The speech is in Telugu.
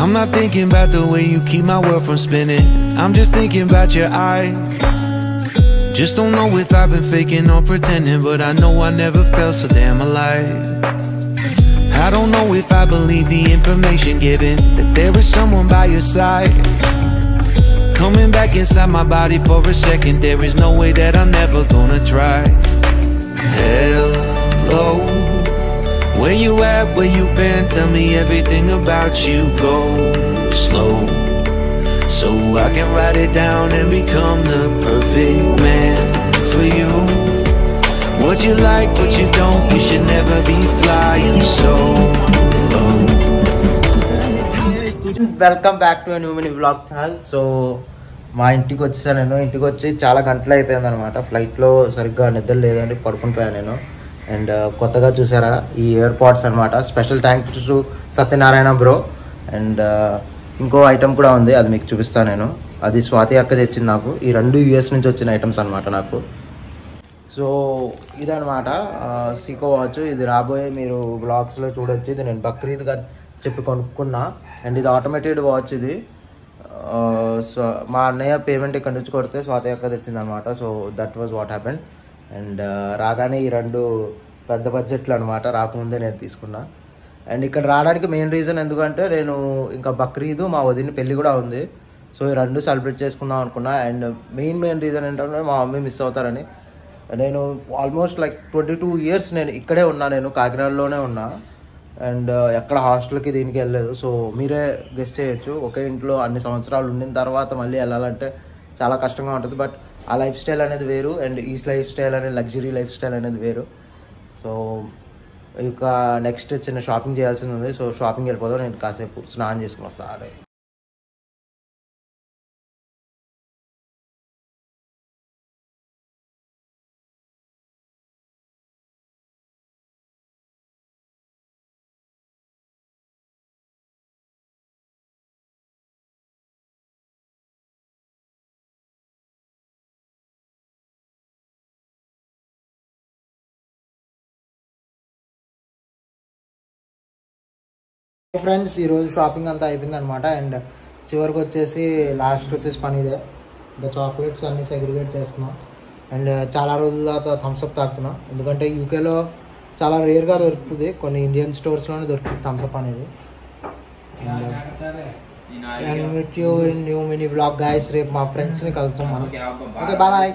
I'm not thinking about the way you keep my world from spinning. I'm just thinking about your eyes. Just don't know if I've been faking or pretending, but I know I never felt so damn alive. I don't know if I believe the information given, that there is someone by your side, coming back inside my body for a second. There is no way that I'm never gonna try. Hello, where you at, where you been? Tell me everything about you. Go slow, so I can write it down and become the perfect man for you. What you like, what you don't, you should never be flying so low. Welcome back to a new mini vlog channel. So మా ఇంటికి వచ్చేసాను. నేను ఇంటికి వచ్చి చాలా గంటలు అయిపోయింది అనమాట. ఫ్లైట్లో సరిగ్గా నిద్ర లేదండి, పడుకుంటున్నాను నేను. అండ్ కొత్తగా చూసారా ఈ ఇయర్ పాడ్స్ అనమాట. Special thanks to Satyanarayana bro. And ఇంకో ఐటమ్ కూడా ఉంది, అది మీకు చూపిస్తాను నేను. అది స్వాతి అక్క తెచ్చింది నాకు. ఈ రెండు యూఎస్ నుంచి వచ్చిన ఐటమ్స్ అనమాట నాకు. సో ఇదనమాట సీకో వాచ్. ఇది రాబోయే మీరు బ్లాగ్స్లో చూడొచ్చు. ఇది నేను బక్రీద్గా చెప్పి కొనుక్కున్నా. అండ్ ఇది ఆటోమేటెడ్ వాచ్. ఇది సో మా అన్నయ్య పేమెంట్ ఇక్కడ నుంచి కొడితే స్వాతి అక్క తెచ్చింది అనమాట. So that was what happened. And రాగానే ఈ రెండు పెద్ద బడ్జెట్లు అనమాట, రాకముందే నేను తీసుకున్నా. అండ్ ఇక్కడ రావడానికి మెయిన్ రీజన్ ఎందుకంటే నేను ఇంకా బక్రీదు మా వదిన పెళ్ళి కూడా ఉంది. సో ఈ రెండు సెలబ్రేట్ చేసుకుందాం అనుకున్నా. అండ్ మెయిన్ రీజన్ ఏంటంటే మా మమ్మీ మిస్ అవుతారని. నేను ఆల్మోస్ట్ లైక్ 22 years నేను ఇక్కడే ఉన్నా, నేను కాకినాడలోనే ఉన్నా. అండ్ ఎక్కడ హాస్టల్కి దీనికి వెళ్ళలేదు. సో మీరే గెస్ట్ చేయొచ్చు, ఒకే ఇంట్లో అన్ని సంవత్సరాలు ఉండిన తర్వాత మళ్ళీ వెళ్ళాలంటే చాలా కష్టంగా ఉంటుంది. బట్ ఆ లైఫ్ స్టైల్ అనేది వేరు, అండ్ ఈ లైఫ్ స్టైల్ అనేది లగ్జరీ లైఫ్ స్టైల్ అనేది వేరు. సో ఇక నెక్స్ట్ చిన్న షాపింగ్ చేయాల్సింది ఉంది. సో షాపింగ్ వెళ్ళిపోదాం. నేను కాసేపు స్నానం చేసుకుని వస్తాను. ఫ్రెండ్స్, ఈరోజు షాపింగ్ అంతా అయిపోయింది అనమాట. అండ్ చివరికి వచ్చేసి లాస్ట్ వచ్చేసి పని ఇదే. ఇంకా చాక్లెట్స్ అన్నీ సెగ్రిగేట్ చేస్తున్నాం. అండ్ చాలా రోజుల తర్వాత థమ్స్అప్ తాగుతున్నాం, ఎందుకంటే యూకేలో చాలా రేర్గా దొరుకుతుంది. కొన్ని ఇండియన్ స్టోర్స్లోనే దొరుకుతుంది థమ్స్అప్ అనేది. And meet you in new mini vlog guys. రేపు మా ఫ్రెండ్స్ని కలుస్తాం మనం. Okay, bye.